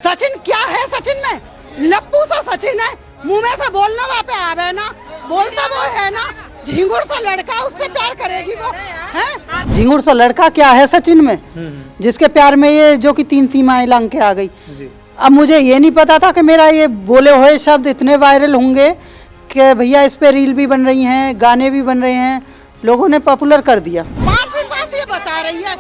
सचिन क्या है? सचिन में लप्पू सा सचिन है, मुंह में से बोलना वहाँ पे आवे ना, बोलता वो है ना, झिंगुर सा लड़का, उससे प्यार करेगी वो है? झिंगुर सा लड़का क्या है सचिन में, जिसके प्यार में ये जो कि 3 सीमाएं लांग के आ गई। अब मुझे ये नहीं पता था कि मेरा ये बोले हुए शब्द इतने वायरल होंगे कि भैया इस पे रील भी बन रही हैं, गाने भी बन रहे हैं, लोगों ने पॉपुलर कर दिया। 5 पास ये बता रही है,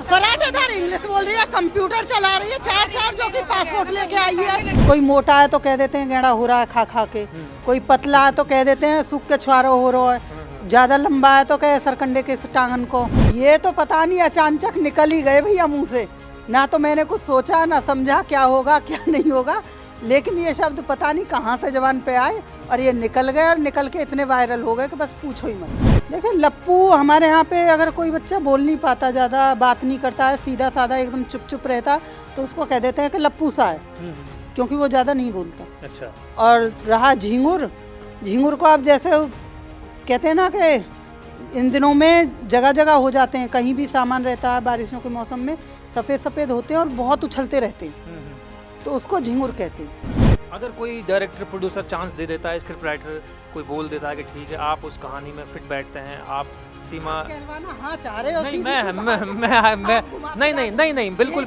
कराटेदार इंग्लिश बोल रही है, कंप्यूटर चला रही है, 4 जो कि पासपोर्ट लेके आई है। कोई मोटा है तो कह देते हैं गेड़ा हो रहा है खा खा के, कोई पतला है तो कह देते हैं सूख के छुआरो हो रहा है, ज्यादा लंबा है तो कहे सरकंडे के टांगन को। ये तो पता नहीं अचानक निकल ही गए भैया मुंह से, ना तो मैंने कुछ सोचा ना समझा क्या होगा क्या नहीं होगा, लेकिन ये शब्द पता नहीं कहाँ से जबान पे आए और ये निकल गए और निकल के इतने वायरल हो गए कि बस पूछो ही मत। देखिए लप्पू हमारे यहाँ पे अगर कोई बच्चा बोल नहीं पाता, ज़्यादा बात नहीं करता है, सीधा साधा एकदम चुप चुप रहता, तो उसको कह देते हैं कि लप्पू सा है, क्योंकि वो ज़्यादा नहीं बोलता। अच्छा। और रहा झिंगुर, झिंगुर को आप जैसे कहते हैं ना कि इन दिनों में जगह जगह हो जाते हैं, कहीं भी सामान रहता है, बारिशों के मौसम में सफ़ेद सफ़ेद होते हैं और बहुत उछलते रहते हैं, तो उसको झिंगुर कहते हैं। अगर कोई डायरेक्टर प्रोड्यूसर चांस दे देता है, स्क्रिप्ट राइटर कोई बोल देता है कि ठीक है आप उस कहानी में फिट बैठते हैं, आप सीमा हाँ चाह रहे हो? नहीं मैं बिल्कुल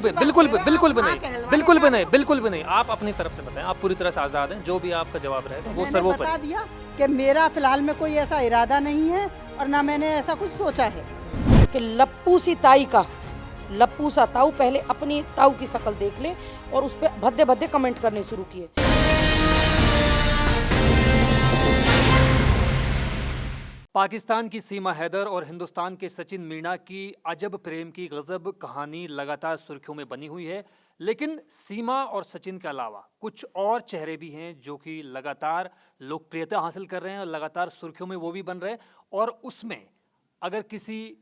भी नहीं, आप अपनी तरफ से बताएं, आप पूरी तरह से आज़ाद हैं, जो भी आपका जवाब रहेगा वो सर्वोपरि। बता दिया कि मेरा फिलहाल में कोई ऐसा इरादा नहीं है और ना मैंने ऐसा कुछ सोचा है कि लप्पू सी ताई का लप्पू सा ताऊ पहले अपनी ताऊ की शक्ल देख ले और उस पर भद्दे भद्दे कमेंट करने शुरू किए। पाकिस्तान की सीमा हैदर और हिंदुस्तान के सचिन मीणा की अजब प्रेम की गजब कहानी लगातार सुर्खियों में बनी हुई है, लेकिन सीमा और सचिन के अलावा कुछ और चेहरे भी हैं जो कि लगातार लोकप्रियता हासिल कर रहे हैं और लगातार सुर्खियों में वो भी बन रहे हैं। और उसमें अगर किसी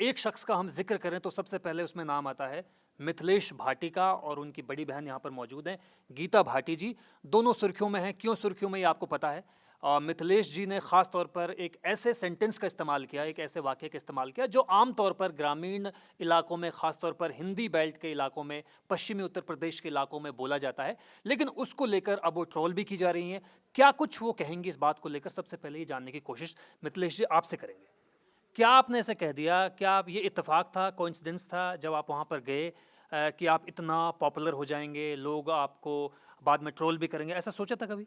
एक शख्स का हम जिक्र करें तो सबसे पहले उसमें नाम आता है मिथिलेश भाटी का, और उनकी बड़ी बहन यहाँ पर मौजूद हैं गीता भाटी जी। दोनों सुर्खियों में हैं। क्यों सुर्खियों में ये आपको पता है। मिथिलेश जी ने ख़ास तौर पर एक ऐसे सेंटेंस का इस्तेमाल किया, एक ऐसे वाक्य का इस्तेमाल किया जो आम तौर पर ग्रामीण इलाकों में, ख़ास तौर पर हिंदी बेल्ट के इलाकों में, पश्चिमी उत्तर प्रदेश के इलाकों में बोला जाता है, लेकिन उसको लेकर अब वो ट्रोल भी की जा रही हैं। क्या कुछ वो कहेंगे इस बात को लेकर, सबसे पहले ये जानने की कोशिश मिथिलेश जी आपसे करेंगे। क्या आपने ऐसे कह दिया, क्या आप ये इत्तेफाक था, कोइंसिडेंस था जब आप वहाँ पर गए कि आप इतना पॉपुलर हो जाएंगे, लोग आपको बाद में ट्रोल भी करेंगे, ऐसा सोचा था कभी?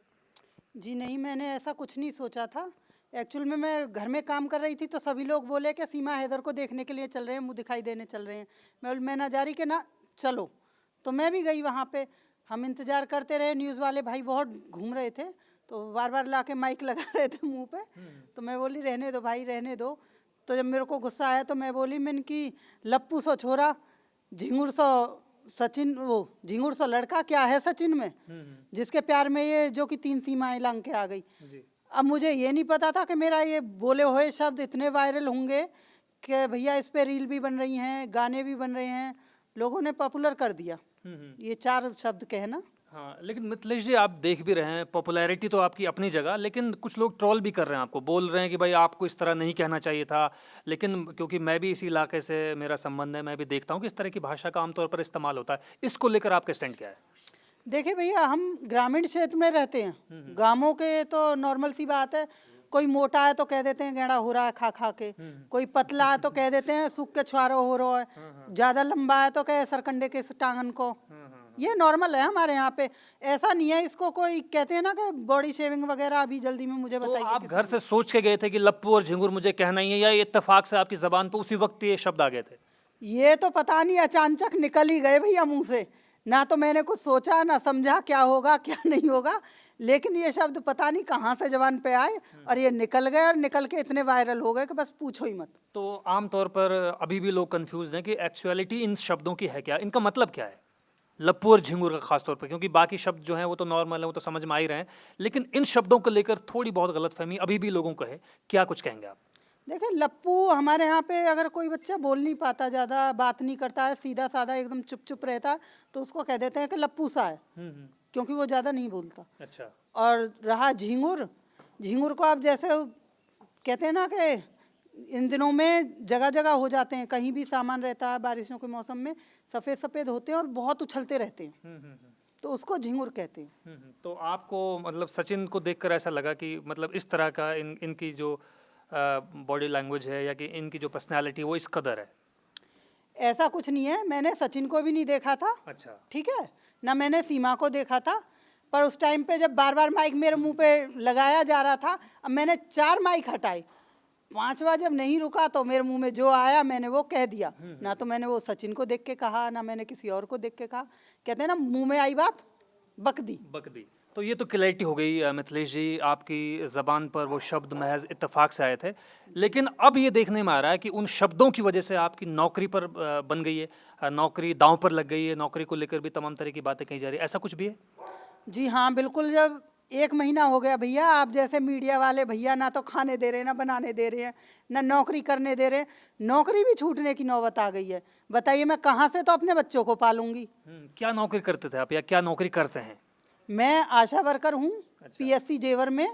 जी नहीं, मैंने ऐसा कुछ नहीं सोचा था। एक्चुअल में मैं घर में काम कर रही थी तो सभी लोग बोले कि सीमा हैदर को देखने के लिए चल रहे हैं, मुँह दिखाई देने चल रहे हैं। मैं ना जा रही कि ना चलो, तो मैं भी गई वहाँ पे। हम इंतज़ार करते रहे, न्यूज़ वाले भाई बहुत घूम रहे थे तो बार बार ला के माइक लगा रहे थे मुँह पे, तो मैं बोली रहने दो भाई रहने दो। तो जब मेरे को गुस्सा आया तो मैं बोली, मैंने कि लप्पू सो छोरा, झिंगुर सो सचिन, वो झिंगुर सा लड़का क्या है सचिन में, जिसके प्यार में ये जो कि 3 सीमाएं लांग के आ गई। अब मुझे ये नहीं पता था कि मेरा ये बोले हुए शब्द इतने वायरल होंगे कि भैया इस पे रील भी बन रही हैं, गाने भी बन रहे हैं, लोगों ने पॉपुलर कर दिया। ये 4 शब्द कहना। हाँ, लेकिन मिथिलेश जी आप देख भी रहे हैं, पॉपुलैरिटी तो आपकी अपनी जगह, लेकिन कुछ लोग ट्रोल भी कर रहे हैं, आपको बोल रहे हैं कि भाई आपको इस तरह नहीं कहना चाहिए था। लेकिन क्योंकि मैं भी इसी इलाके से मेरा संबंध है, मैं भी देखता हूँ कि इस तरह की भाषा का आमतौर पर इस्तेमाल होता है। इसको लेकर आपका स्टैंड क्या है? देखिए भैया, हम ग्रामीण क्षेत्र में रहते हैं, गांवों के तो नॉर्मल सी बात है, कोई मोटा है तो कह देते हैं गेड़ा हो रहा है खा खा के, कोई पतला है तो कह देते हैं सूख के छुआरो हो रहा है, ज्यादा लंबा है तो कहे सरकंडे के टांगन को। ये नॉर्मल है हमारे यहाँ पे, ऐसा नहीं है। इसको कोई कहते हैं ना कि बॉडी शेविंग वगैरह, अभी जल्दी में मुझे तो बताइए। आप घर से सोच के गए थे कि लप्पू और झिंगुर मुझे कहना ही है, या इत्तेफाक से आपकी जबान पर उसी वक्त ये शब्द आ गए थे? ये तो पता नहीं अचानक निकल ही गए भैया मुंह से, ना तो मैंने कुछ सोचा ना समझा क्या होगा क्या नहीं होगा, लेकिन ये शब्द पता नहीं कहाँ से जबान पे आए और ये निकल गए और निकल के इतने वायरल हो गए कि बस पूछो ही मत। तो आमतौर पर अभी भी लोग कंफ्यूज हैं कि एक्चुअलिटी इन शब्दों की है क्या, इनका मतलब क्या है, लप्पू और झिंगुर का खासतौर पर, क्योंकि बाकी शब्द जो हैं वो तो नॉर्मल है, वो तो समझ में आ ही रहे हैं, लेकिन इन शब्दों को लेकर थोड़ी बहुत गलतफहमी अभी भी लोगों को है। क्या कुछ कहेंगे आप? देखिए लप्पू हमारे यहाँ पे अगर कोई बच्चा बोल नहीं पाता, ज़्यादा बात नहीं करता है, सीधा साधा एकदम चुप चुप रहता है, तो उसको कह देते हैं कि लप्पू सा है, क्योंकि वो ज़्यादा नहीं बोलता। अच्छा। और रहा झिंगुर, झिंगुर को आप जैसे कहते हैं ना कि इन दिनों में जगह जगह हो जाते हैं, कहीं भी सामान रहता है, बारिशों के मौसम में सफ़ेद सफ़ेद होते हैं और बहुत उछलते रहते हैं, तो उसको झिंगुर कहते हैं। तो आपको मतलब सचिन को देखकर ऐसा लगा कि मतलब इस तरह का इनकी जो बॉडी लैंग्वेज है या कि इनकी जो पर्सनालिटी वो इस कदर है? ऐसा कुछ नहीं है, मैंने सचिन को भी नहीं देखा था, अच्छा। ठीक है ना, मैंने सीमा को देखा था, पर उस टाइम पे जब बार बार माइक मेरे मुंह पे लगाया जा रहा था, अब मैंने 4 माइक हटाए, 5वां जब नहीं रुका तो मेरे मुंह में जो आया मैंने वो कह दिया। ना तो मैंने वो सचिन को देख के कहा, ना मैंने किसी और को देख के कहा। कहते हैं ना, मुंह में आई बात बक दी। तो ये तो क्लैरिटी हो गई मिथिलेश जी, आपकी ज़बान पर वो शब्द महज इत्तेफाक से आए थे, लेकिन अब ये देखने में आ रहा है कि उन शब्दों की वजह से आपकी नौकरी पर बन गई है, नौकरी दांव पर लग गई है, नौकरी को लेकर भी तमाम तरह की बातें कही जा रही है, ऐसा कुछ भी है? जी हाँ बिल्कुल। जब 1 महीना हो गया भैया, आप जैसे मीडिया वाले भैया ना तो खाने दे रहे हैं, ना बनाने दे रहे हैं, ना नौकरी करने दे रहे हैं, नौकरी भी छूटने की नौबत आ गई है। बताइए मैं कहाँ से तो अपने बच्चों को पालूंगी। क्या नौकरी करते थे आप या क्या नौकरी करते हैं? मैं आशा वर्कर हूँ, PSC जेवर में,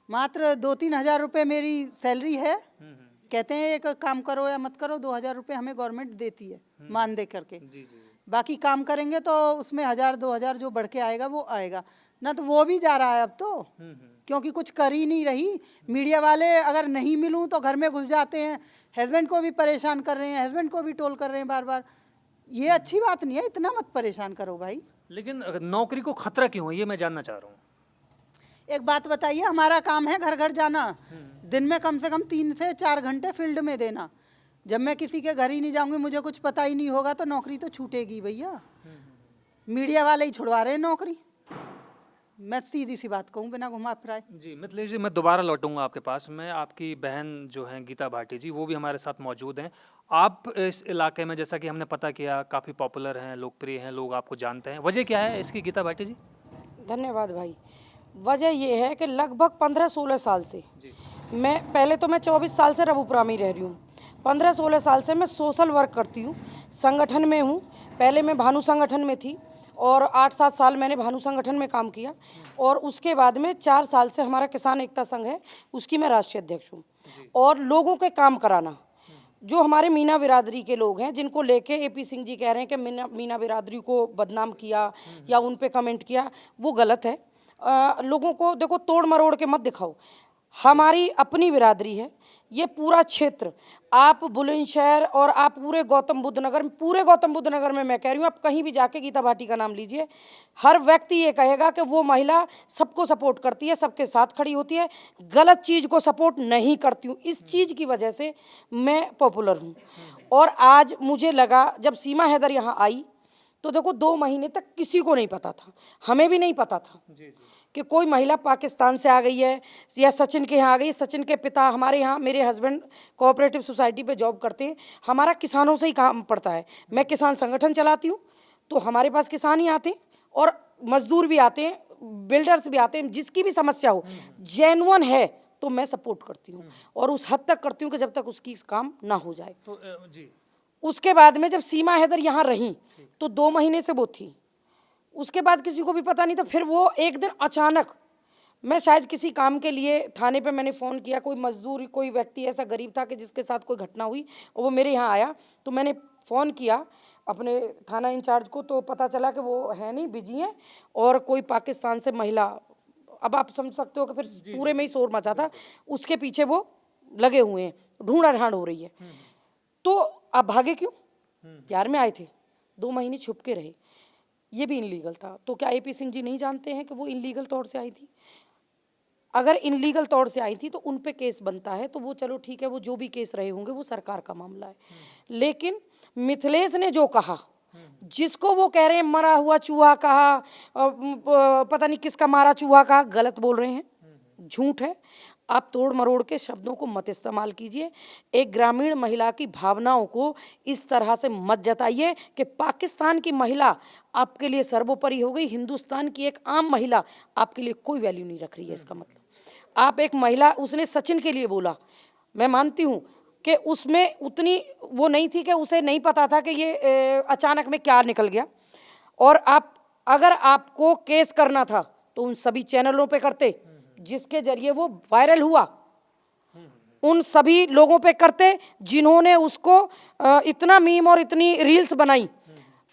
मात्र 2-3 हज़ार रुपये मेरी सैलरी है। कहते हैं एक काम करो या मत करो, 2 हज़ार रुपये हमें गवर्नमेंट देती है मान दे करके। बाकी काम करेंगे तो उसमें 1,000-2 हज़ार जो बढ़ के आएगा वो आएगा ना, तो वो भी जा रहा है अब तो, क्योंकि कुछ कर ही नहीं रही। मीडिया वाले अगर नहीं मिलूं तो घर में घुस जाते हैं, हस्बैंड को भी परेशान कर रहे हैं, हस्बैंड को भी टोल कर रहे हैं बार बार। ये अच्छी बात नहीं है, इतना मत परेशान करो भाई। लेकिन नौकरी को खतरा क्यों है, ये मैं जानना चाह रहा हूँ। एक बात बताइए, हमारा काम है घर घर जाना, दिन में कम से कम 3 से 4 घंटे फील्ड में देना। जब मैं किसी के घर ही नहीं जाऊंगी, मुझे कुछ पता ही नहीं होगा, तो नौकरी तो छूटेगी भैया। मीडिया वाले ही छुड़वा रहे हैं नौकरी, मैं सीधी सी बात कहूँ बिना घुमा फिराए। जी मिथिलेश जी, मैं दोबारा लौटूंगा आपके पास। मैं आपकी बहन जो हैं गीता भाटी जी, वो भी हमारे साथ मौजूद हैं। आप इस इलाके में, जैसा कि हमने पता किया, काफ़ी पॉपुलर हैं, लोकप्रिय हैं, लोग आपको जानते हैं, वजह क्या है इसकी गीता भाटी जी? धन्यवाद भाई। वजह ये है कि लगभग 15-16 साल से मैं 24 साल से रबूपुरा में रह रही हूँ। 15-16 साल से मैं सोशल वर्क करती हूँ, संगठन में हूँ। पहले मैं भानु संगठन में थी और 8-7 साल मैंने भानु संगठन में काम किया, और उसके बाद में 4 साल से हमारा किसान एकता संघ है, उसकी मैं राष्ट्रीय अध्यक्ष हूँ। और लोगों के काम कराना, जो हमारे मीना बिरादरी के लोग हैं, जिनको लेके AP सिंह जी कह रहे हैं कि मीना बिरादरी को बदनाम किया या उन पे कमेंट किया, वो गलत है। लोगों को देखो, तोड़ मरोड़ के मत दिखाओ। हमारी अपनी बिरादरी है, ये पूरा क्षेत्र, आप बुलंदशहर और आप पूरे गौतम बुद्ध नगर में मैं कह रही हूँ, आप कहीं भी जाके गीता भाटी का नाम लीजिए, हर व्यक्ति ये कहेगा कि वो महिला सबको सपोर्ट करती है, सबके साथ खड़ी होती है, गलत चीज़ को सपोर्ट नहीं करती हूँ। इस चीज़ की वजह से मैं पॉपुलर हूँ। और आज मुझे लगा, जब सीमा हैदर यहाँ आई तो देखो 2 महीने तक किसी को नहीं पता था, हमें भी नहीं पता था कि कोई महिला पाकिस्तान से आ गई है या सचिन के यहाँ आ गई है। सचिन के पिता हमारे यहाँ, मेरे हस्बैंड कोऑपरेटिव सोसाइटी पे जॉब करते हैं, हमारा किसानों से ही काम पड़ता है। मैं किसान संगठन चलाती हूँ, तो हमारे पास किसान ही आते हैं और मजदूर भी आते हैं, बिल्डर्स भी आते हैं। जिसकी भी समस्या हो, जेन्युइन है तो मैं सपोर्ट करती हूँ, और उस हद तक करती हूँ कि जब तक उसकी काम ना हो जाए। जी। उसके बाद में जब सीमा हैदर यहाँ रही तो 2 महीने से वो थी, उसके बाद किसी को भी पता नहीं था। फिर वो एक दिन अचानक, मैं शायद किसी काम के लिए थाने पे मैंने फ़ोन किया, कोई मजदूर, कोई व्यक्ति ऐसा गरीब था कि जिसके साथ कोई घटना हुई और वो मेरे यहाँ आया, तो मैंने फ़ोन किया अपने थाना इंचार्ज को, तो पता चला कि वो है नहीं, बिजी हैं, और कोई पाकिस्तान से महिला, अब आप समझ सकते हो कि फिर पूरे में ही शोर मचा था, उसके पीछे वो लगे हुए हैं, ढूंढा ढांड हो रही है। तो आप भागे क्यों? प्यार में आए थे, 2 महीने छुप के रहे, ये भी इनलीगल था। तो क्या AP सिंह जी नहीं जानते हैं कि वो इनलीगल तौर से आई थी? अगर इनलीगल तौर से आई थी तो उन पे केस बनता है, तो वो चलो ठीक है, वो जो भी केस रहे होंगे वो सरकार का मामला है। लेकिन मिथिलेश ने जो कहा, जिसको वो कह रहे हैं मरा हुआ चूहा कहा, पता नहीं किसका मारा चूहा कहा, गलत बोल रहे हैं, झूठ है। आप तोड़ मरोड़ के शब्दों को मत इस्तेमाल कीजिए। एक ग्रामीण महिला की भावनाओं को इस तरह से मत जताइए कि पाकिस्तान की महिला आपके लिए सर्वोपरि हो गई, हिंदुस्तान की एक आम महिला आपके लिए कोई वैल्यू नहीं रख रही है। इसका मतलब आप एक महिला, उसने सचिन के लिए बोला, मैं मानती हूँ कि उसमें उतनी वो नहीं थी कि उसे नहीं पता था कि ये अचानक में क्या निकल गया। और आप अगर आपको केस करना था तो उन सभी चैनलों पे करते जिसके जरिए वो वायरल हुआ, उन सभी लोगों पे करते जिन्होंने उसको इतना मीम और इतनी रील्स बनाई।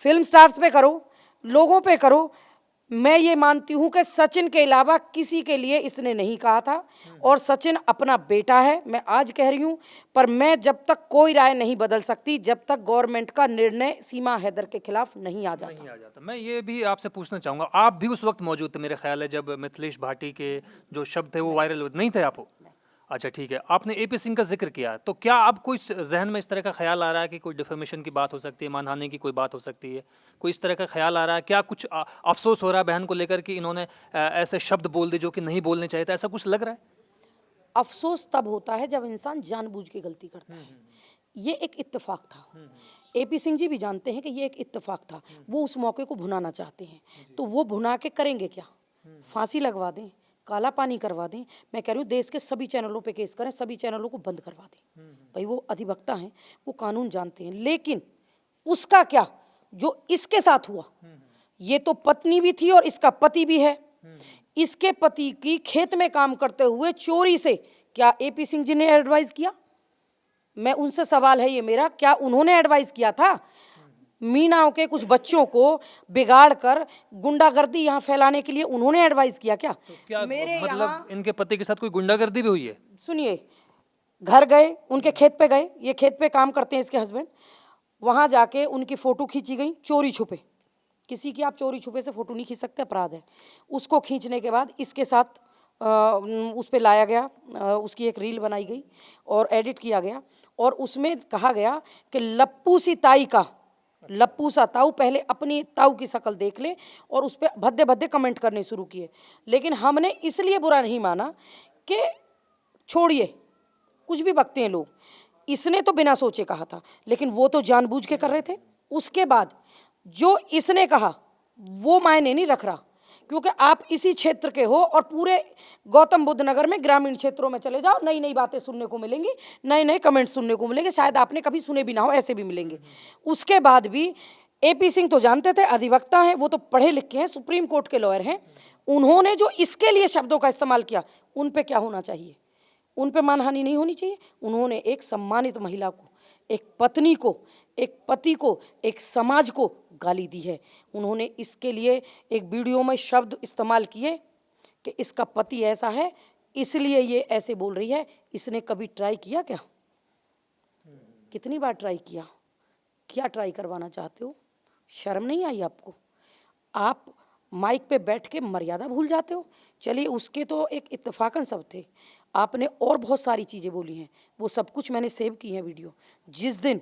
फिल्म स्टार्स पे करो, लोगों पे करो, मैं ये मानती हूँ कि सचिन के अलावा किसी के लिए इसने नहीं कहा था, और सचिन अपना बेटा है, मैं आज कह रही हूँ। पर मैं जब तक कोई राय नहीं बदल सकती जब तक गवर्नमेंट का निर्णय सीमा हैदर के खिलाफ नहीं आ जाता। मैं ये भी आपसे पूछना चाहूंगा, आप भी उस वक्त मौजूद थे मेरे ख्याल है जब मिथिलेश भाटी के जो शब्द थे वो वायरल हुए, नहीं थे आप? अच्छा ठीक है, आपने एपी सिंह का जिक्र किया, तो क्या अब कोई जहन में इस तरह का ख्याल आ रहा है कि कोई डिफेमेशन की बात हो सकती है, मानहानि की कोई बात हो सकती है, कोई इस तरह का ख्याल आ रहा है? क्या कुछ अफसोस हो रहा है बहन को लेकर कि इन्होंने ऐसे शब्द बोल दिए जो कि नहीं बोलने चाहिए था, ऐसा कुछ लग रहा है? अफसोस तब होता है जब इंसान जानबूझ के गलती करता है। ये एक इत्तेफाक था। एपी सिंह जी भी जानते हैं कि ये एक इत्तेफाक था। वो उस मौके को भुनाना चाहते हैं, तो वो भुना के करेंगे क्या? फांसी लगवा दें, काला पानी करवा दें। मैं कह रही हूँ देश के सभी चैनलों पे केस करें, सभी चैनलों को बंद करवा दें। भाई वो अधिवक्ता हैं, वो कानून जानते हैं। लेकिन उसका क्या जो इसके साथ हुआ, ये तो पत्नी भी थी और इसका पति भी है। इसके पति की खेत में काम करते हुए चोरी से क्या एपी सिंह जी ने एडवाइस किया? मैं उनसे सवाल है ये मेरा, क्या उन्होंने एडवाइस किया था? मीणाओं के कुछ बच्चों को बिगाड़ कर गुंडागर्दी यहाँ फैलाने के लिए उन्होंने एडवाइस किया क्या? तो क्या मेरे मतलब इनके पति के साथ कोई गुंडागर्दी भी हुई है? सुनिए, घर गए, उनके खेत पे गए, ये खेत पे काम करते हैं इसके हस्बैंड, वहाँ जाके उनकी फ़ोटो खींची गई चोरी छुपे। किसी की आप चोरी छुपे से फ़ोटो नहीं खींच सकते, अपराध है। उसको खींचने के बाद इसके साथ उस पे लाया गया, उसकी एक रील बनाई गई और एडिट किया गया, और उसमें कहा गया कि लप्पू सी ताई का, लप्पू सा ताऊ पहले अपनी ताऊ की शक्ल देख ले, और उस पर भद्दे भद्दे कमेंट करने शुरू किए। लेकिन हमने इसलिए बुरा नहीं माना कि छोड़िए, कुछ भी बकते हैं लोग, इसने तो बिना सोचे कहा था, लेकिन वो तो जानबूझ के कर रहे थे। उसके बाद जो इसने कहा वो मायने नहीं रख रहा, क्योंकि आप इसी क्षेत्र के हो और पूरे गौतम बुद्ध नगर में ग्रामीण क्षेत्रों में चले जाओ, नई नई बातें सुनने को मिलेंगी, नए नए कमेंट्स सुनने को मिलेंगे, शायद आपने कभी सुने भी ना हो, ऐसे भी मिलेंगे। उसके बाद भी एपी सिंह तो जानते थे, अधिवक्ता हैं, वो तो पढ़े लिखे हैं, सुप्रीम कोर्ट के लॉयर हैं। उन्होंने जो इसके लिए शब्दों का इस्तेमाल किया, उन पे क्या होना चाहिए? उन पे मानहानि नहीं होनी चाहिए। उन्होंने एक सम्मानित महिला को, एक पत्नी को, एक पति को, एक समाज को गाली दी है। उन्होंने इसके लिए एक वीडियो में शब्द इस्तेमाल किए कि इसका पति ऐसा है इसलिए ये ऐसे बोल रही है। इसने कभी ट्राई किया क्या? कितनी बार ट्राई किया? क्या ट्राई करवाना चाहते हो? शर्म नहीं आई आपको? आप माइक पे बैठ के मर्यादा भूल जाते हो। चलिए, उसके तो एक इत्तेफाकन सब थे, आपने और बहुत सारी चीज़ें बोली हैं, वो सब कुछ मैंने सेव की हैं वीडियो। जिस दिन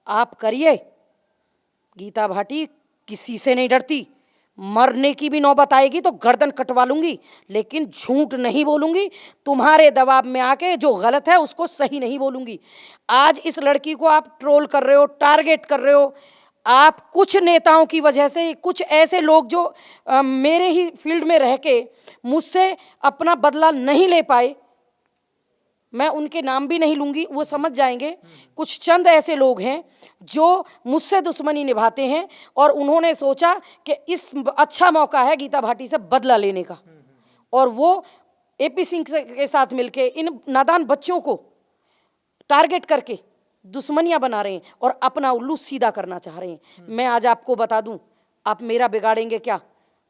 आप करिए, गीता भाटी किसी से नहीं डरती, मरने की भी नौबत आएगी तो गर्दन कटवा लूंगी, लेकिन झूठ नहीं बोलूंगी। तुम्हारे दबाव में आके जो गलत है उसको सही नहीं बोलूंगी। आज इस लड़की को आप ट्रोल कर रहे हो, टारगेट कर रहे हो, आप कुछ नेताओं की वजह से, कुछ ऐसे लोग जो मेरे ही फील्ड में रह के मुझसे अपना बदला नहीं ले पाए, मैं उनके नाम भी नहीं लूंगी, वो समझ जाएंगे। कुछ चंद ऐसे लोग हैं जो मुझसे दुश्मनी निभाते हैं और उन्होंने सोचा कि इस अच्छा मौका है गीता भाटी से बदला लेने का, और वो एपी सिंह के साथ मिलके इन नादान बच्चों को टारगेट करके दुश्मनियां बना रहे हैं और अपना उल्लू सीधा करना चाह रहे हैं। मैं आज आपको बता दूं, आप मेरा बिगाड़ेंगे क्या?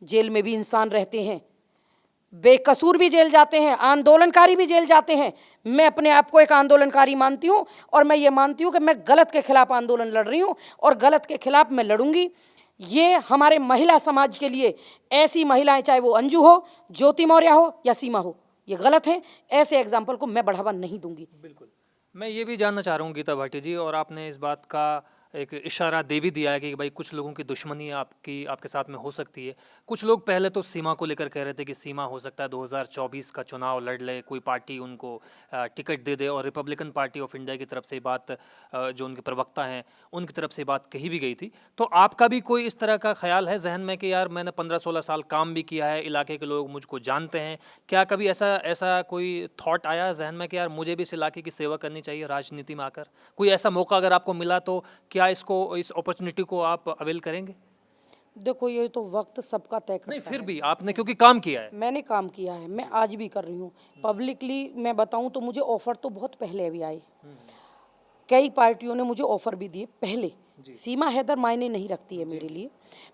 जेल में भी इंसान रहते हैं, बेकसूर भी जेल जाते हैं, आंदोलनकारी भी जेल जाते हैं। मैं अपने आप को एक आंदोलनकारी मानती हूँ और मैं ये मानती हूँ कि मैं गलत के खिलाफ आंदोलन लड़ रही हूँ और गलत के खिलाफ मैं लड़ूंगी। ये हमारे महिला समाज के लिए, ऐसी महिलाएं चाहे वो अंजू हो, ज्योति मौर्य हो या सीमा हो, ये गलत है। ऐसे एग्जाम्पल को मैं बढ़ावा नहीं दूंगी। बिल्कुल, मैं ये भी जानना चाह रहा हूँ गीता भाटी जी, और आपने इस बात का एक इशारा दे भी दिया है कि भाई कुछ लोगों की दुश्मनी आपके साथ में हो सकती है। कुछ लोग पहले तो सीमा को लेकर कह रहे थे कि सीमा हो सकता है 2024 का चुनाव लड़ ले, कोई पार्टी उनको टिकट दे दे, और रिपब्लिकन पार्टी ऑफ इंडिया की तरफ से बात, जो उनके प्रवक्ता हैं उनकी तरफ से बात कही भी गई थी। तो आपका भी कोई इस तरह का ख्याल है जहन में कि यार मैंने 15-16 साल काम भी किया है, इलाके के लोग मुझको जानते हैं, क्या कभी ऐसा कोई थॉट आया जहन में कि यार मुझे भी इस इलाके की सेवा करनी चाहिए राजनीति में आकर? कोई ऐसा मौका अगर आपको मिला तो क्या इस अपॉर्चुनिटी को आप अवेल करेंगे? देखो, ये तो वक्त सबका तय करता है। नहीं, फिर भी आपने क्योंकि काम किया है। मैंने काम किया है, मैं आज भी कर रही हूँ। पब्लिकली मैं बताऊँ तो मुझे ऑफर तो बहुत पहले भी आए, कई पार्टियों ने मुझे ऑफर भी दिए पहले, सीमा हैदर मायने नहीं रखती है मेरे लिए,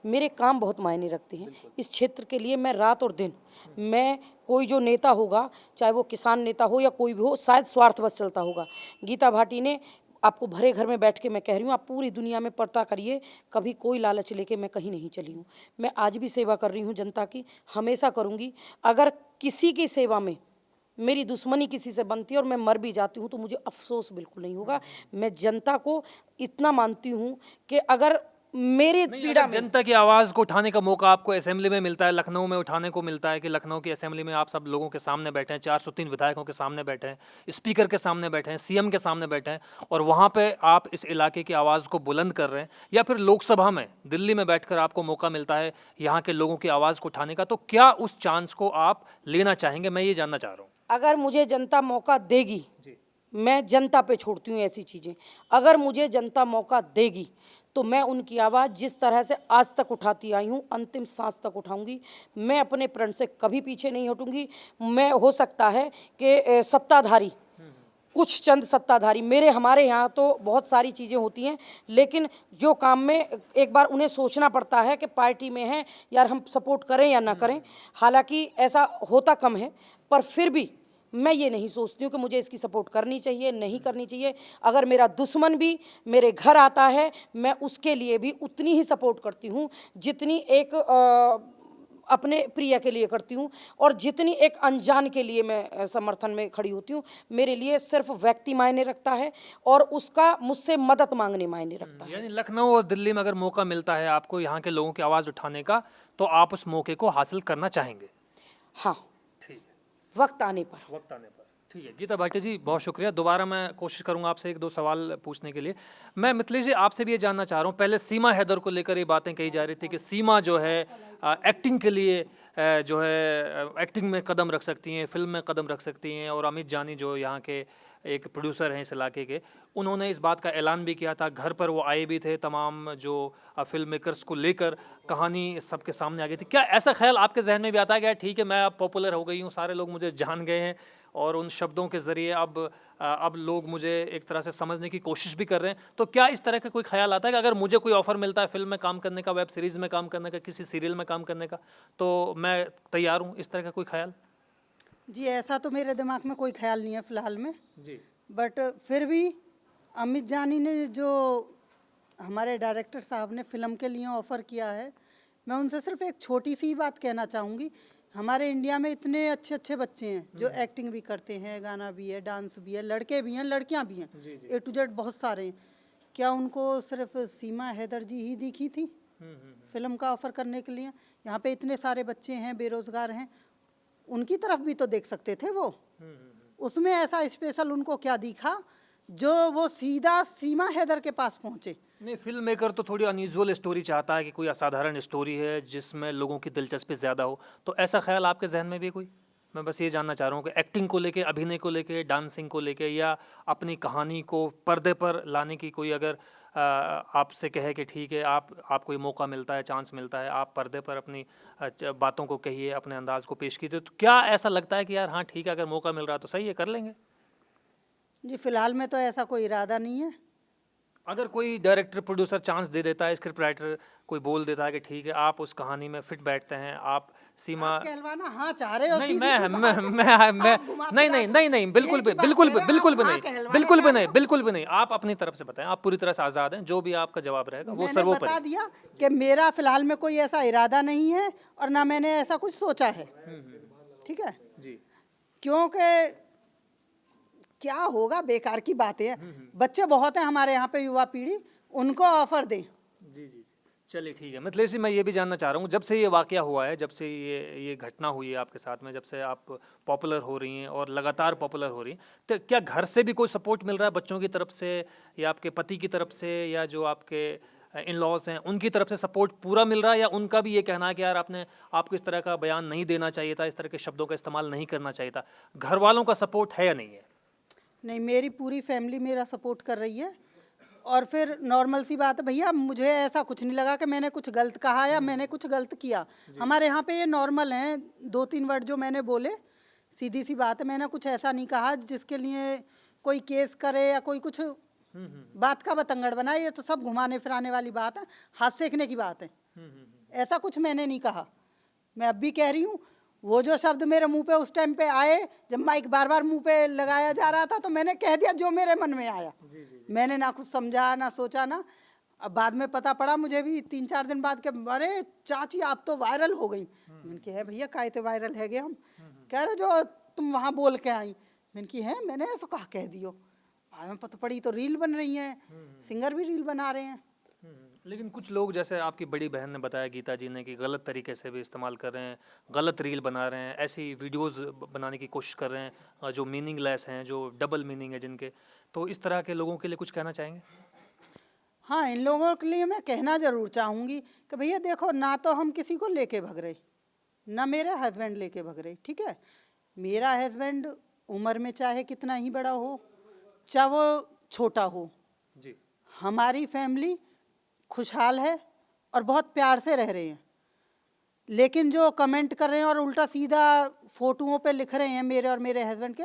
मेरे काम बहुत मायने रखते हैं इस क्षेत्र के लिए। मैं रात और दिन, मैं कोई जो नेता होगा, चाहे वो किसान नेता हो या कोई भी हो, शायद स्वार्थ बस चलता होगा। गीता भाटी ने आपको भरे घर में बैठ के मैं कह रही हूँ, आप पूरी दुनिया में पता करिए, कभी कोई लालच लेके मैं कहीं नहीं चली हूँ। मैं आज भी सेवा कर रही हूँ जनता की, हमेशा करूँगी। अगर किसी की सेवा में मेरी दुश्मनी किसी से बनती है और मैं मर भी जाती हूँ तो मुझे अफसोस बिल्कुल नहीं होगा। मैं जनता को इतना मानती हूँ कि अगर मेरे पीड़ा में जनता की आवाज़ को उठाने का मौका आपको असेंबली में मिलता है, लखनऊ में उठाने को मिलता है कि लखनऊ की असेंबली में आप सब लोगों के सामने बैठे हैं, 403 विधायकों के सामने बैठे हैं, स्पीकर के सामने बैठे हैं, सीएम के सामने बैठे हैं, और वहाँ पे आप इस इलाके की आवाज़ को बुलंद कर रहे हैं, या फिर लोकसभा में दिल्ली में बैठकर आपको मौका मिलता है यहाँ के लोगों की आवाज़ को उठाने का, तो क्या उस चांस को आप लेना चाहेंगे? मैं ये जानना चाह रहा हूँ। अगर मुझे जनता मौका देगी, मैं जनता पे छोड़ती हूँ ऐसी चीज़ें। अगर मुझे जनता मौका देगी तो मैं उनकी आवाज़ जिस तरह से आज तक उठाती आई हूँ, अंतिम सांस तक उठाऊंगी। मैं अपने प्रण से कभी पीछे नहीं हटूंगी। मैं, हो सकता है कि सत्ताधारी, कुछ चंद सत्ताधारी, हमारे यहाँ तो बहुत सारी चीज़ें होती हैं, लेकिन जो काम में एक बार उन्हें सोचना पड़ता है कि पार्टी में है यार, हम सपोर्ट करें या ना करें। हालांकि ऐसा होता कम है, पर फिर भी मैं ये नहीं सोचती हूँ कि मुझे इसकी सपोर्ट करनी चाहिए, नहीं करनी चाहिए। अगर मेरा दुश्मन भी मेरे घर आता है, मैं उसके लिए भी उतनी ही सपोर्ट करती हूँ जितनी एक अपने प्रिय के लिए करती हूँ, और जितनी एक अनजान के लिए मैं समर्थन में खड़ी होती हूँ। मेरे लिए सिर्फ व्यक्ति मायने रखता है और उसका मुझसे मदद मांगने मायने रखता है। यानी लखनऊ और दिल्ली में अगर मौका मिलता है आपको यहाँ के लोगों की आवाज़ उठाने का, तो आप उस मौके को हासिल करना चाहेंगे? हाँ, ठीक है, वक्त आने पर। वक्त आने पर। ठीक है गीता भाटी जी, बहुत शुक्रिया। दोबारा मैं कोशिश करूंगा आपसे एक दो सवाल पूछने के लिए। मैं मिथिलेश जी आपसे भी ये जानना चाह रहा हूँ, पहले सीमा हैदर को लेकर ये बातें कही जा रही थी कि सीमा जो है एक्टिंग के लिए जो है एक्टिंग में कदम रख सकती हैं, फिल्म में कदम रख सकती हैं, और अमित जानी जो यहाँ के एक प्रोड्यूसर हैं इस इलाके के, उन्होंने इस बात का ऐलान भी किया था। घर पर वो आए भी थे, तमाम जो फिल्म मेकर्स को लेकर कहानी सबके सामने आ गई थी। क्या ऐसा ख्याल आपके जहन में भी आता है कि ठीक है, मैं अब पॉपुलर हो गई हूँ, सारे लोग मुझे जान गए हैं, और उन शब्दों के ज़रिए अब लोग मुझे एक तरह से समझने की कोशिश भी कर रहे हैं, तो क्या इस तरह का कोई ख्याल आता है कि अगर मुझे कोई ऑफ़र मिलता है फिल्म में काम करने का, वेब सीरीज़ में काम करने का, किसी सीरियल में काम करने का, तो मैं तैयार हूँ? इस तरह का कोई ख्याल? जी ऐसा तो मेरे दिमाग में कोई ख्याल नहीं है फ़िलहाल में जी। बट फिर भी अमित जानी ने जो हमारे डायरेक्टर साहब ने फ़िल्म के लिए ऑफ़र किया है, मैं उनसे सिर्फ एक छोटी सी बात कहना चाहूँगी। हमारे इंडिया में इतने अच्छे अच्छे बच्चे हैं जो एक्टिंग भी करते हैं, गाना भी है, डांस भी है, लड़के भी हैं, लड़कियां भी हैं, A to Z बहुत सारे हैं। क्या उनको सिर्फ सीमा हैदर जी ही दिखी थी फिल्म का ऑफ़र करने के लिए? यहाँ पे इतने सारे बच्चे हैं, बेरोज़गार हैं, उनकी तरफ भी तो देख सकते थे वो। उसमें ऐसा स्पेशल उनको क्या दिखा जो वो सीधा सीमा हैदर के पास पहुँचे? नहीं, फिल्म मेकर तो थोड़ी अनयूजुअल स्टोरी चाहता है कि कोई असाधारण स्टोरी है जिसमें लोगों की दिलचस्पी ज़्यादा हो, तो ऐसा ख्याल आपके जहन में भी कोई? मैं बस ये जानना चाह रहा हूँ कि एक्टिंग को लेके, अभिनय को लेके, डांसिंग को लेके, या अपनी कहानी को पर्दे पर लाने की कोई अगर आपसे कहे कि ठीक है, आपको ये मौका मिलता है, चांस मिलता है, आप पर्दे पर अपनी बातों को कहिए, अपने अंदाज को पेश कीजिए, तो क्या ऐसा लगता है कि यार हाँ ठीक है, अगर मौका मिल रहा है तो सही है, कर लेंगे? जी फ़िलहाल में तो ऐसा कोई इरादा नहीं है। अगर कोई डायरेक्टर प्रोड्यूसर चांस दे देता है, स्क्रिप्ट राइटर कोई बोल देता है कि ठीक है, आप उस कहानी में फिट बैठते हैं, आप सीमा आप कहलवाना हाँ चाह रहे हो? नहीं, सीधी मैं सी मैं बात है। मैं मैं आप घुमा नहीं फिरा नहीं के नहीं नहीं बिल्कुल एक भी ही बात बिल्कुल कह भी रहे हैं, बिल्कुल भी आप नहीं, हाँ कहलवाने बिल्कुल भी जा नहीं, रहे हो। बिल्कुल भी नहीं। आप अपनी तरफ से बताएं, आप पूरी तरह से आज़ाद हैं, जो भी आपका जवाब रहेगा वो मैंने सर्वोपरि। बता दिया कि मेरा फ़िलहाल में कोई ऐसा इरादा नहीं है और ना मैंने ऐसा कुछ सोचा है। ठीक है, जी क्योंकि क्या होगा, बेकार की बातें हैं। बच्चे बहुत हैं हमारे यहाँ पे, युवा पीढ़ी, उनको ऑफ़र दें। जी जी, चलिए ठीक है। मिथिलेश जी, मैं ये भी जानना चाह रहा हूँ, जब से ये वाक़या हुआ है, जब से ये घटना हुई है आपके साथ में, जब से आप पॉपुलर हो रही हैं और लगातार पॉपुलर हो रही हैं, तो क्या घर से भी कोई सपोर्ट मिल रहा है, बच्चों की तरफ से या आपके पति की तरफ से या जो आपके इन लॉज हैं उनकी तरफ से सपोर्ट पूरा मिल रहा है, या उनका भी ये कहना है कि यार आपको इस तरह का बयान नहीं देना चाहिए था, इस तरह के शब्दों का इस्तेमाल नहीं करना चाहिए था? घर वालों का सपोर्ट है या नहीं है? नहीं, मेरी पूरी फैमिली मेरा सपोर्ट कर रही है। और फिर नॉर्मल सी बात है भैया, मुझे ऐसा कुछ नहीं लगा कि मैंने कुछ गलत कहा या मैंने कुछ गलत किया। हमारे यहाँ पे ये नॉर्मल हैं, 2-3 वर्ड जो मैंने बोले, सीधी सी बात है, मैंने कुछ ऐसा नहीं कहा जिसके लिए कोई केस करे या कोई कुछ बात का बतंगड़ बना, ये तो सब घुमाने फिराने वाली बात है, हाथ सेकने की बात है। ऐसा कुछ मैंने नहीं कहा। मैं अब भी कह रही हूँ, वो जो शब्द मेरे मुंह पे उस टाइम पे आए, जब माइक बार बार मुंह पे लगाया जा रहा था, तो मैंने कह दिया जो मेरे मन में आया। मैंने ना कुछ समझा ना सोचा ना। अब बाद में पता पड़ा मुझे भी 3-4 दिन बाद के, अरे चाची आप तो वायरल हो गई। मैंने कहा है भैया काहे ते वायरल है गए हम। कह रहे जो तुम वहाँ बोल के आई। मैंने की है, मैंने ऐसा कहा कह दियो। बाद में पता पड़ी तो रील बन रही है, सिंगर भी रील बना रहे हैं। लेकिन कुछ लोग, जैसे आपकी बड़ी बहन ने बताया गीता जी ने, कि गलत तरीके से भी इस्तेमाल कर रहे हैं, गलत रील बना रहे हैं, ऐसी वीडियोस बनाने की कोशिश कर रहे हैं जो मीनिंगलेस हैं, जो डबल मीनिंग है जिनके। तो इस तरह के लोगों के लिए कुछ कहना चाहेंगे? हाँ, इन लोगों के लिए मैं कहना ज़रूर चाहूँगी कि भैया देखो, ना तो हम किसी को लेके भग रहे, ना मेरे हस्बैंड लेके भग रहे, ठीक है। मेरा हस्बैंड उम्र में चाहे कितना ही बड़ा हो, चाहे वो छोटा हो, जी। हमारी फैमिली खुशहाल है और बहुत प्यार से रह रहे हैं। लेकिन जो कमेंट कर रहे हैं और उल्टा सीधा फोटोओं पे लिख रहे हैं मेरे और मेरे हस्बैंड के,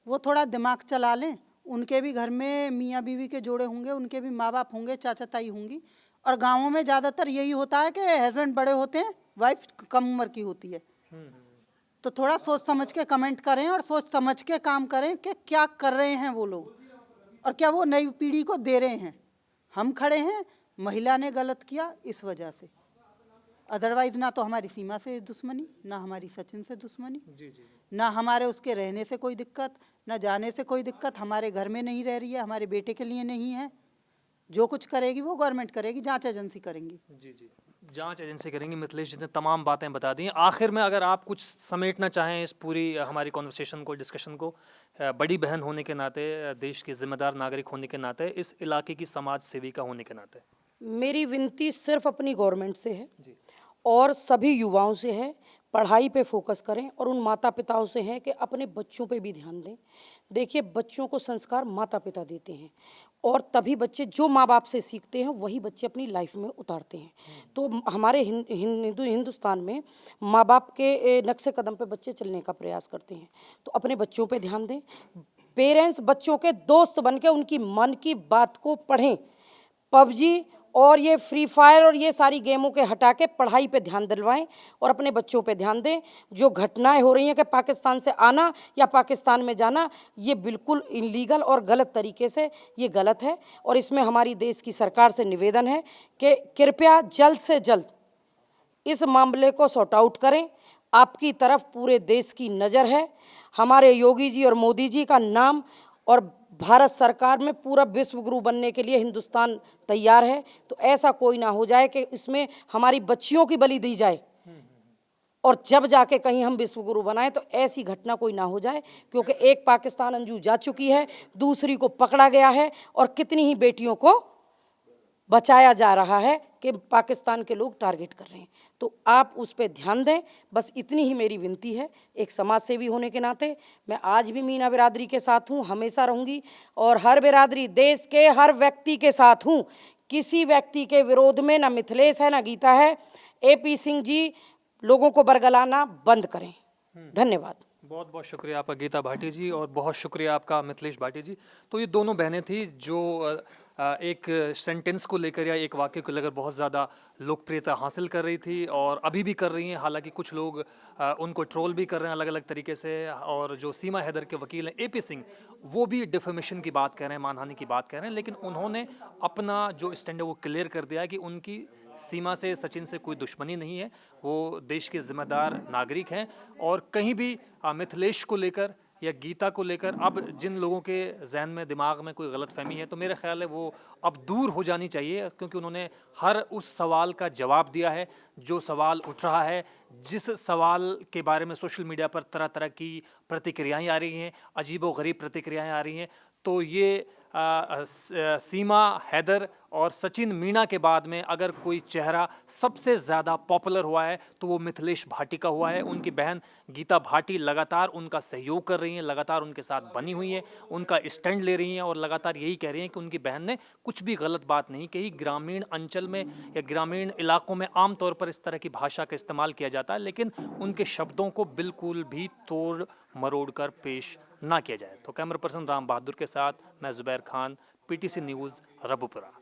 वो थोड़ा दिमाग चला लें। उनके भी घर में मियाँ बीवी के जोड़े होंगे, उनके भी माँ बाप होंगे, चाचा ताई होंगी। और गाँवों में ज़्यादातर यही होता है कि हस्बैंड बड़े होते हैं, वाइफ कम उम्र की होती है। तो थोड़ा सोच समझ के कमेंट करें और सोच समझ के काम करें कि क्या कर रहे हैं वो लोग और क्या वो नई पीढ़ी को दे रहे हैं। हम खड़े हैं, महिला ने गलत किया इस वजह से, अदरवाइज ना तो हमारी सीमा से दुश्मनी, ना हमारी सचिन से दुश्मनी, ना हमारे उसके रहने से कोई दिक्कत, ना जाने से कोई दिक्कत। हमारे घर में नहीं रह रही है, हमारे बेटे के लिए नहीं है। जो कुछ करेगी वो गवर्नमेंट करेगी, जांच एजेंसी करेंगी। जी, जांच एजेंसी करेंगी। मिथिलेश जी ने तमाम बातें बता दी हैं। आखिर में अगर आप कुछ समेटना चाहें इस पूरी हमारी कॉन्वर्सेशन को, डिस्कशन को, बड़ी बहन होने के नाते, देश के जिम्मेदार नागरिक होने के नाते, इस इलाके की समाज सेविका होने के नाते, मेरी विनती सिर्फ अपनी गवर्नमेंट से है जी। और सभी युवाओं से है, पढ़ाई पे फोकस करें। और उन माता पिताओं से है कि अपने बच्चों पे भी ध्यान दें। देखिए, बच्चों को संस्कार माता पिता देते हैं और तभी बच्चे जो माँ बाप से सीखते हैं वही बच्चे अपनी लाइफ में उतारते हैं। तो हमारे हिंदुस्तान में माँ बाप के नक्शे कदम पे बच्चे चलने का प्रयास करते हैं। तो अपने बच्चों पे ध्यान दें। पेरेंट्स बच्चों के दोस्त बन के उनकी मन की बात को पढ़ें। पबजी और ये फ्री फायर और ये सारी गेमों के हटा के पढ़ाई पे ध्यान दिलवाएं और अपने बच्चों पे ध्यान दें। जो घटनाएं हो रही हैं कि पाकिस्तान से आना या पाकिस्तान में जाना, ये बिल्कुल इलीगल और गलत तरीके से ये गलत है। और इसमें हमारी देश की सरकार से निवेदन है कि कृपया जल्द से जल्द इस मामले को सॉर्ट आउट करें। आपकी तरफ पूरे देश की नज़र है। हमारे योगी जी और मोदी जी का नाम और भारत सरकार में पूरा विश्व गुरु बनने के लिए हिंदुस्तान तैयार है। तो ऐसा कोई ना हो जाए कि इसमें हमारी बच्चियों की बलि दी जाए और जब जाके कहीं हम विश्व गुरु बनाएं तो ऐसी घटना कोई ना हो जाए। क्योंकि एक पाकिस्तान अंजू जा चुकी है, दूसरी को पकड़ा गया है और कितनी ही बेटियों को बचाया जा रहा है कि पाकिस्तान के लोग टारगेट कर रहे हैं। तो आप उस पर ध्यान दें, बस इतनी ही मेरी विनती है। एक समाज सेवी होने के नाते मैं आज भी मीना बिरादरी के साथ हूँ, हमेशा रहूँगी और हर बिरादरी, देश के हर व्यक्ति के साथ हूँ। किसी व्यक्ति के विरोध में ना मिथिलेश है ना गीता है। AP सिंह जी, लोगों को बरगलाना बंद करें। धन्यवाद। बहुत बहुत शुक्रिया आपका गीता भाटी जी, और बहुत शुक्रिया आपका मिथिलेश भाटी जी। तो ये दोनों बहनें थी जो एक सेंटेंस को लेकर या एक वाक्य को लेकर बहुत ज़्यादा लोकप्रियता हासिल कर रही थी और अभी भी कर रही हैं। हालांकि कुछ लोग उनको ट्रोल भी कर रहे हैं अलग अलग तरीके से। और जो सीमा हैदर के वकील हैं AP सिंह, वो भी डिफेमेशन की बात कह रहे हैं, मानहानि की बात कह रहे हैं। लेकिन उन्होंने अपना जो स्टैंड है वो क्लियर कर दिया है कि उनकी सीमा से, सचिन से कोई दुश्मनी नहीं है। वो देश के जिम्मेदार नागरिक हैं और कहीं भी मिथिलेश को लेकर या गीता को लेकर अब जिन लोगों के जहन में, दिमाग में कोई गलतफहमी है, तो मेरा ख्याल है वो अब दूर हो जानी चाहिए। क्योंकि उन्होंने हर उस सवाल का जवाब दिया है जो सवाल उठ रहा है। जिस सवाल के बारे में सोशल मीडिया पर तरह तरह की प्रतिक्रियाएं आ रही हैं, अजीबोगरीब प्रतिक्रियाएं आ रही हैं, तो ये सीमा हैदर और सचिन मीणा के बाद में अगर कोई चेहरा सबसे ज़्यादा पॉपुलर हुआ है तो वो मिथिलेश भाटी का हुआ है। उनकी बहन गीता भाटी लगातार उनका सहयोग कर रही हैं, लगातार उनके साथ बनी हुई हैं, उनका स्टैंड ले रही हैं और लगातार यही कह रही हैं कि उनकी बहन ने कुछ भी गलत बात नहीं कही। ग्रामीण अंचल में या ग्रामीण इलाकों में आमतौर पर इस तरह की भाषा का इस्तेमाल किया जाता है, लेकिन उनके शब्दों को बिल्कुल भी तोड़ मरोड़ कर पेश ना किया जाए। तो कैमरा पर्सन राम बहादुर के साथ मैं जुबैर खान, PTC न्यूज़ रबुपुरा।